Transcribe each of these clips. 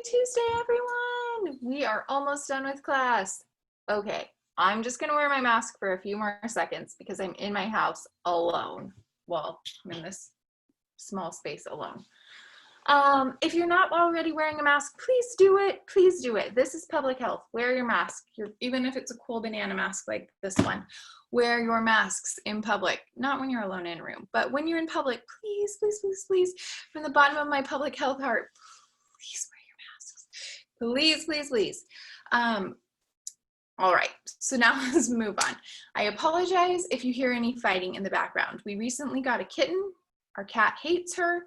Tuesday, everyone. We are almost done with class. Okay, I'm just gonna wear my mask for a few more seconds because I'm in my house alone. Well, I'm in this small space alone. If you're not already wearing a mask, please do it. Please do it. This is public health. Wear your mask. Even if it's a cool banana mask like this one, wear your masks in public. Not when you're alone in a room, but when you're in public, please, please, please, please, from the bottom of my public health heart, please wear your masks. Please, please, please. All right, so now let's move on. I apologize if you hear any fighting in the background. We recently got a kitten. Our cat hates her,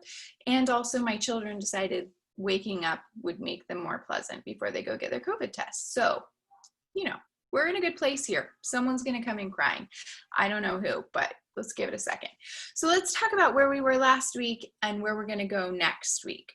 and also my children decided waking up would make them more pleasant before they go get their COVID test. So, you know, we're in a good place here. Someone's gonna come in crying. I don't know who, but let's give it a second. So let's talk about where we were last week and where we're gonna go next week.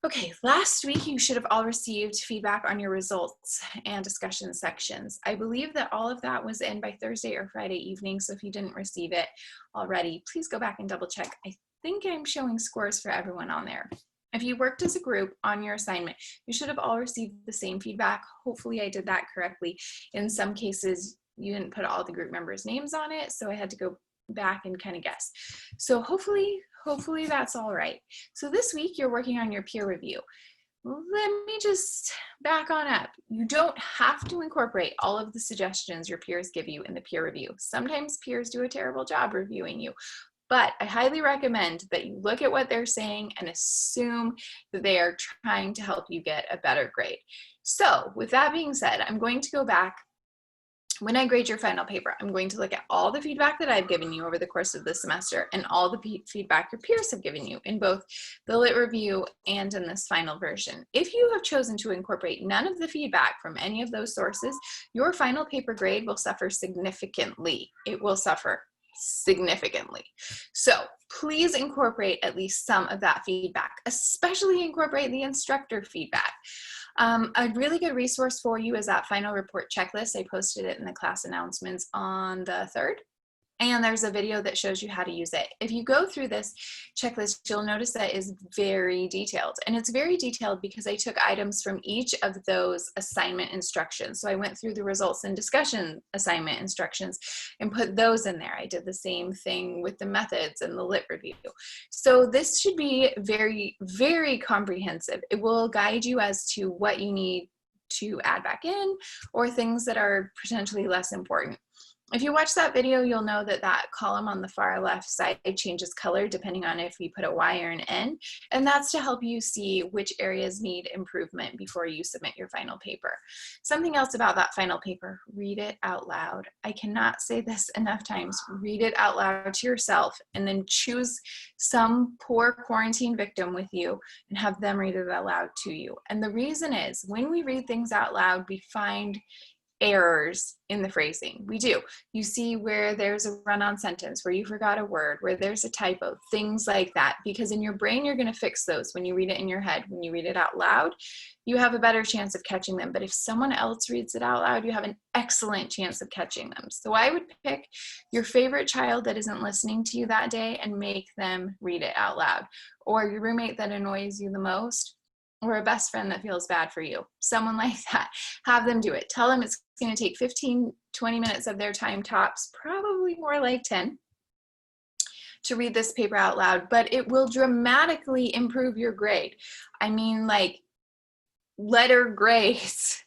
Okay, last week you should have all received feedback on your results and discussion sections. I believe that all of that was in by Thursday or Friday evening, so if you didn't receive it already, please go back and double check. I think I'm showing scores for everyone on there. If you worked as a group on your assignment, you should have all received the same feedback. Hopefully I did that correctly. In some cases, you didn't put all the group members' names on it, so I had to go back and kind of guess. So hopefully that's all right. So this week you're working on your peer review. Let me just back on up. You don't have to incorporate all of the suggestions your peers give you in the peer review. Sometimes peers do a terrible job reviewing you, but I highly recommend that you look at what they're saying and assume that they are trying to help you get a better grade. So with that being said, I'm going to go back. When I grade your final paper, I'm going to look at all the feedback that I've given you over the course of the semester and all the feedback your peers have given you in both the lit review and in this final version. If you have chosen to incorporate none of the feedback from any of those sources, your final paper grade will suffer significantly. It will suffer significantly. So please incorporate at least some of that feedback, especially incorporate the instructor feedback. A really good resource for you is that final report checklist. I posted it in the class announcements on the 3rd. And there's a video that shows you how to use it. If you go through this checklist, you'll notice that it is very detailed. And it's very detailed because I took items from each of those assignment instructions. So I went through the results and discussion assignment instructions and put those in there. I did the same thing with the methods and the lit review. So this should be very, very comprehensive. It will guide you as to what you need to add back in or things that are potentially less important. If you watch that video, you'll know that that column on the far left side changes color depending on if you put a Y or an N, and that's to help you see which areas need improvement before you submit your final paper. Something else about that final paper, read it out loud. I cannot say this enough times. Read it out loud to yourself and then choose some poor quarantine victim with you and have them read it out loud to you. And the reason is when we read things out loud, we find errors in the phrasing. We do. You see where there's a run-on sentence, where you forgot a word, where there's a typo, things like that, because in your brain, you're going to fix those when you read it in your head. When you read it out loud, you have a better chance of catching them. But if someone else reads it out loud, you have an excellent chance of catching them. So I would pick your favorite child that isn't listening to you that day and make them read it out loud, or your roommate that annoys you the most, or a best friend that feels bad for you. Someone like that, have them do it. Tell them it's gonna take 15, 20 minutes of their time tops, probably more like 10, to read this paper out loud, but it will dramatically improve your grade. I mean, like letter grades.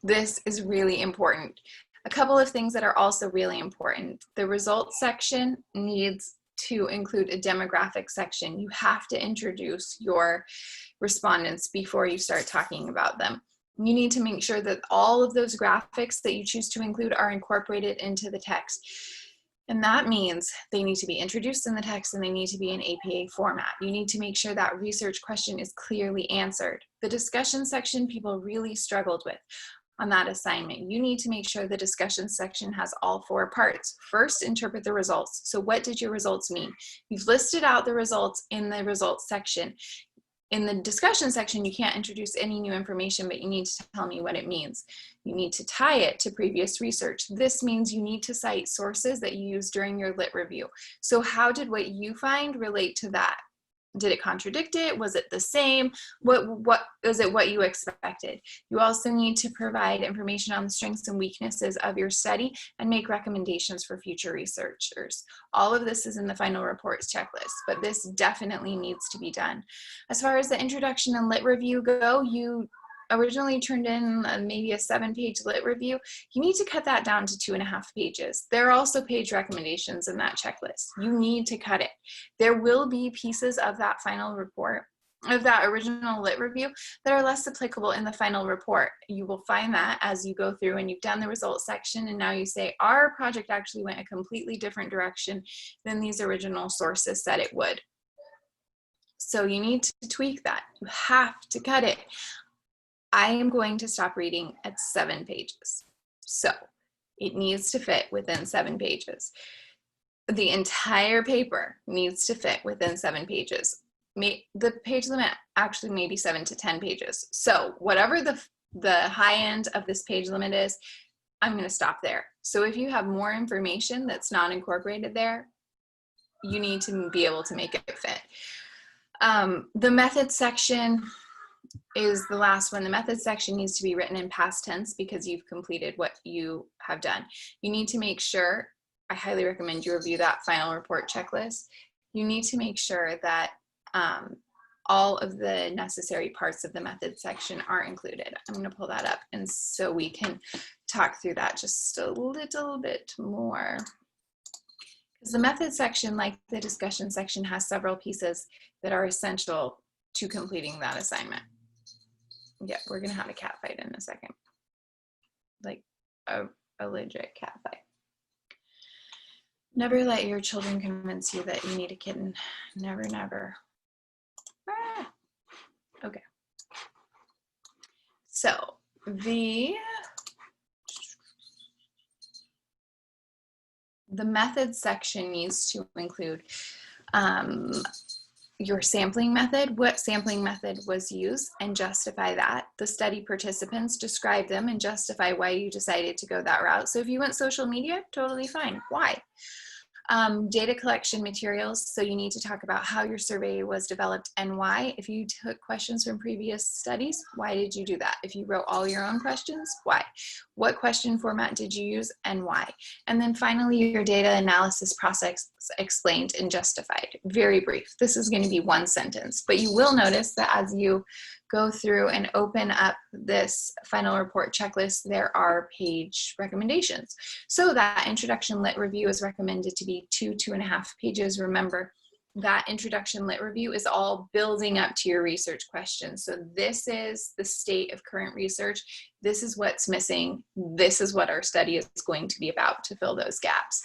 This is really important. A couple of things that are also really important. The results section needs to include a demographic section. You have to introduce your respondents before you start talking about them. You need to make sure that all of those graphics that you choose to include are incorporated into the text. And that means they need to be introduced in the text and they need to be in APA format. You need to make sure that research question is clearly answered. The discussion section people really struggled with on that assignment. You need to make sure the discussion section has all 4 parts. First, interpret the results. So what did your results mean? You've listed out the results in the results section. In the discussion section, you can't introduce any new information, but you need to tell me what it means. You need to tie it to previous research. This means you need to cite sources that you used during your lit review. So how did what you find relate to that? Did it contradict it? Was it the same? What was it what you expected? You also need to provide information on the strengths and weaknesses of your study and make recommendations for future researchers. All of this is in the final reports checklist, but this definitely needs to be done. As far as the introduction and lit review go, you originally turned in maybe a 7-page lit review. You need to cut that down to 2.5 pages. There are also page recommendations in that checklist. You need to cut it. There will be pieces of that final report, of that original lit review, that are less applicable in the final report. You will find that as you go through and you've done the results section and now you say, our project actually went a completely different direction than these original sources said it would. So you need to tweak that. You have to cut it. I am going to stop reading at 7 pages. So it needs to fit within 7 pages. The entire paper needs to fit within 7 pages. The page limit actually may be 7 to 10 pages. So whatever the high end of this page limit is, I'm going to stop there. So if you have more information that's not incorporated there, you need to be able to make it fit. The method section is the last one. The method section needs to be written in past tense because you've completed what you have done. You need to make sure, I highly recommend you review that final report checklist. You need to make sure that all of the necessary parts of the method section are included. I'm going to pull that up and so we can talk through that just a little bit more. Because the method section, like the discussion section, has several pieces that are essential to completing that assignment. Yeah, we're gonna have a cat fight in a second. Like a legit cat fight. Never let your children convince you that you need a kitten. Never, never. Ah. Okay. So the method section needs to include your sampling method, what sampling method was used, and justify that. The study participants, describe them and justify why you decided to go that route. So if you went social media, totally fine. Why? Data collection materials, so you need to talk about how your survey was developed and why. If you took questions from previous studies, why did you do that? If you wrote all your own questions, why? What question format did you use and why? And then finally, your data analysis process explained and justified. Very brief. This is going to be 1 sentence, but you will notice that as you go through and open up this final report checklist, there are page recommendations. So that introduction lit review is recommended to be 2.5 pages. Remember, that introduction lit review is all building up to your research questions. So this is the state of current research. This is what's missing. This is what our study is going to be about to fill those gaps.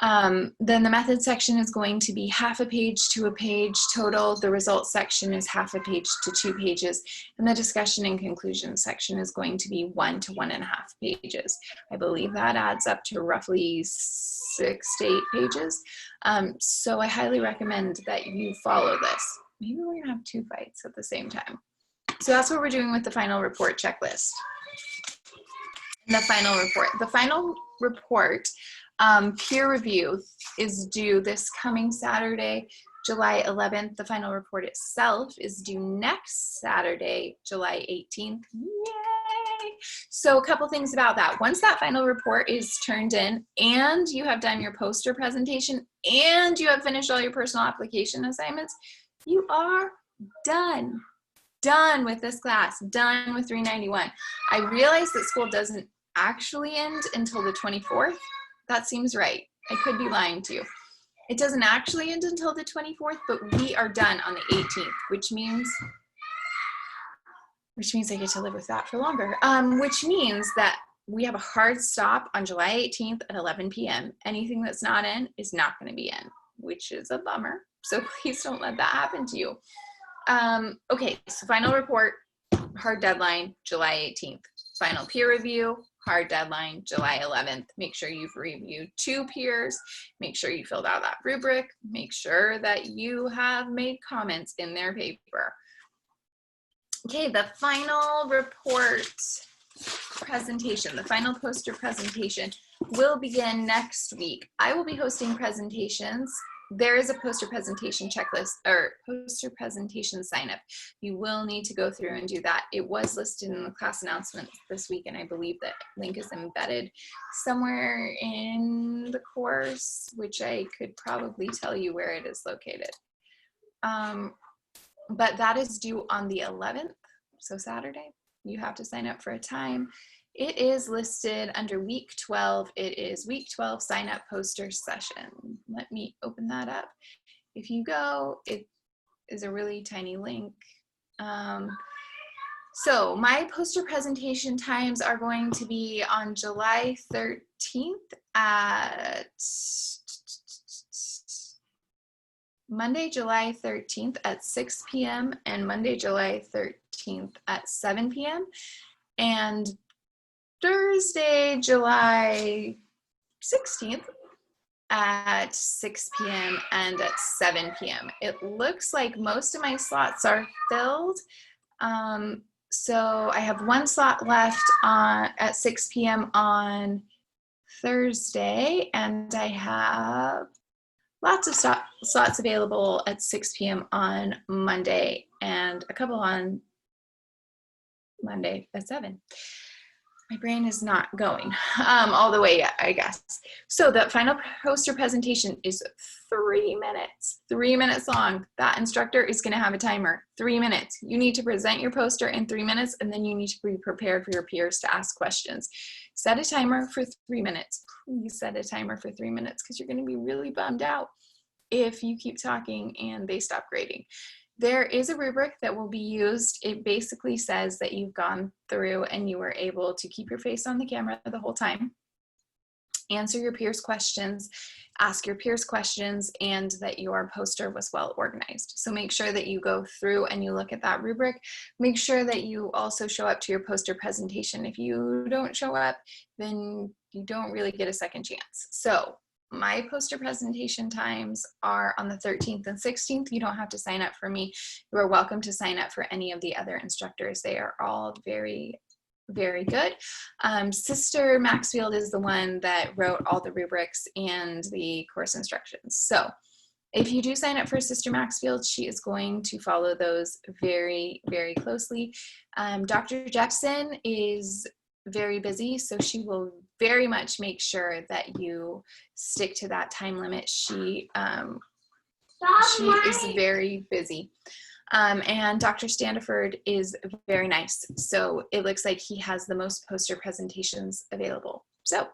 Then the method section is going to be 1/2 page to a page total. The results section is 1/2 page to 2 pages. And the discussion and conclusion section is going to be 1 to 1.5 pages. I believe that adds up to roughly 6 to 8 pages. So I highly recommend that you follow this. Maybe we're gonna have 2 fights at the same time. So that's what we're doing with the final report checklist. The final report, peer review is due this coming Saturday, July 11th. The final report itself is due next Saturday, July 18th. Yay! So a couple things about that. Once that final report is turned in and you have done your poster presentation and you have finished all your personal application assignments, you are done. Done with this class, done with 391. I realize that school doesn't actually end until the 24th. That seems right. I could be lying to you. It doesn't actually end until the 24th, but we are done on the 18th, which means I get to live with that for longer. Which means that we have a hard stop on July 18th at 11 p.m. Anything that's not in is not going to be in, which is a bummer. So please don't let that happen to you. Okay, so final report, hard deadline, July 18th. Final peer review, hard deadline, July 11th. Make sure you've reviewed 2 peers. Make sure you filled out that rubric. Make sure that you have made comments in their paper. Okay, the final report presentation, the final poster presentation will begin next week. I will be hosting presentations there is a poster presentation checklist or poster presentation sign up. You will need to go through and do that. It was listed in the class announcements this week, and I believe that link is embedded somewhere in the course, which I could probably tell you where it is located. But that is due on the 11th, so Saturday. You have to sign up for a time. It is listed under week 12. It is week 12 sign up poster session. Let me open that up. If you go, it is a really tiny link. So my poster presentation times are going to be on July 13th at Monday, July 13th at 6 p.m. and Monday, July 13th at 7 p.m. and Thursday, July 16th at 6 p.m. and at 7 p.m. It looks like most of my slots are filled. So I have one slot left at 6 p.m. on Thursday, and I have lots of slots available at 6 p.m. on Monday and a couple on Monday at 7. My brain is not going all the way yet, I guess. So the final poster presentation is 3 minutes long. That instructor is going to have a timer, 3 minutes. You need to present your poster in 3 minutes, and then you need to be prepared for your peers to ask questions. Set a timer for 3 minutes. Please set a timer for 3 minutes, because you're going to be really bummed out if you keep talking and they stop grading. There is a rubric that will be used. It basically says that you've gone through and you were able to keep your face on the camera the whole time, answer your peers' questions, ask your peers questions, and that your poster was well organized. So make sure that you go through and you look at that rubric. Make sure that you also show up to your poster presentation. If you don't show up, then you don't really get a second chance. So my poster presentation times are on the 13th and 16th. You don't have to sign up for me. You are welcome to sign up for any of the other instructors. They are all very, very good. Sister Maxfield is the one that wrote all the rubrics and the course instructions. So if you do sign up for Sister Maxfield, she is going to follow those very, very closely. Dr. Jackson is very busy, so she will very much make sure that you stick to that time limit. She is very busy. And Dr. Standiford is very nice. So it looks like he has the most poster presentations available. So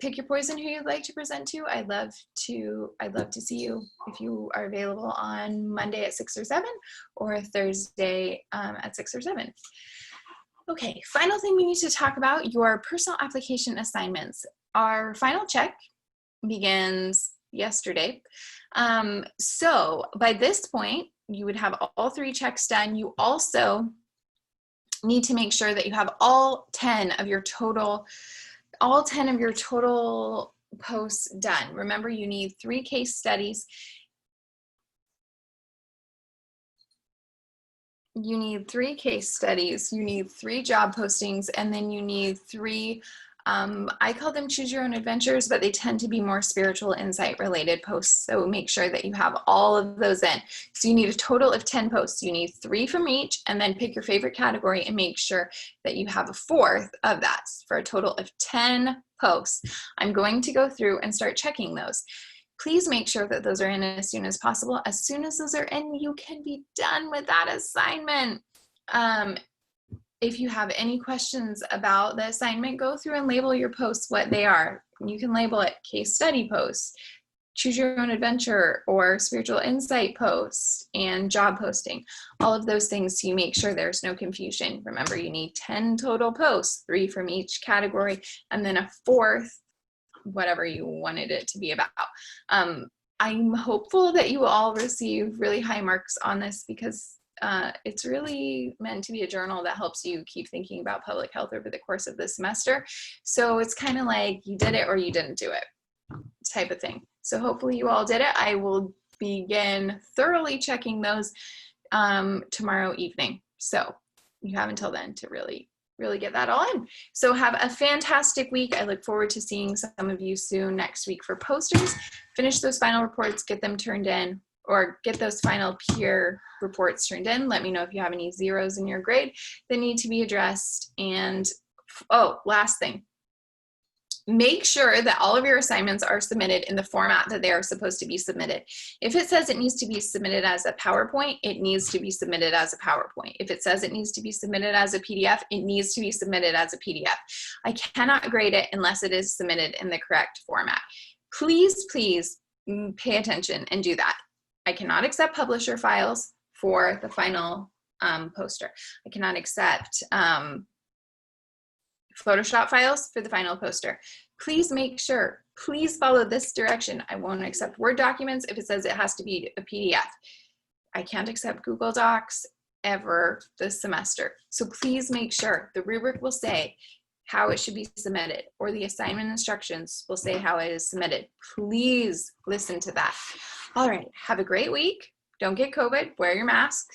pick your poison who you'd like to present to. I'd love to see you if you are available on Monday at 6 or 7 or Thursday at 6 or 7. Okay, final thing we need to talk about, your personal application assignments. Our final check begins yesterday. So by this point, you would have all 3 checks done. You also need to make sure that you have all 10 of your total posts done. Remember, you need 3 case studies. You need 3 case studies, you need 3 job postings, and then you need 3, I call them choose your own adventures, but they tend to be more spiritual insight related posts. So make sure that you have all of those in. So you need a total of 10 posts. You need 3 from each, and then pick your favorite category and make sure that you have a 4th of that for a total of 10 posts. I'm going to go through and start checking those. Please make sure that those are in as soon as possible. As soon as those are in, you can be done with that assignment. If you have any questions about the assignment, go through and label your posts what they are. You can label it case study posts, choose your own adventure, or spiritual insight posts, and job posting. All of those things so you make sure there's no confusion. Remember, you need 10 total posts, 3 from each category, and then a 4th, whatever you wanted it to be about. I'm hopeful that you all receive really high marks on this, because it's really meant to be a journal that helps you keep thinking about public health over the course of the semester. So it's kind of like you did it or you didn't do it type of thing. So hopefully you all did it. I will begin thoroughly checking those tomorrow evening. So you have until then to really really get that all in. So have a fantastic week. I look forward to seeing some of you soon next week for posters. Finish those final reports, get them turned in, or get those final peer reports turned in. Let me know if you have any zeros in your grade that need to be addressed. And oh, last thing, make sure that all of your assignments are submitted in the format that they are supposed to be submitted. If it says it needs to be submitted as a PowerPoint, it needs to be submitted as a PowerPoint. If it says it needs to be submitted as a PDF, it needs to be submitted as a PDF. I cannot grade it unless it is submitted in the correct format. Please, please pay attention and do that. I cannot accept publisher files for the final poster. I cannot accept Photoshop files for the final poster. Please make sure, please follow this direction. I won't accept Word documents if it says it has to be a PDF. I can't accept Google Docs ever this semester. So please make sure the rubric will say how it should be submitted, or the assignment instructions will say how it is submitted. Please listen to that. All right, have a great week. Don't get COVID, wear your mask,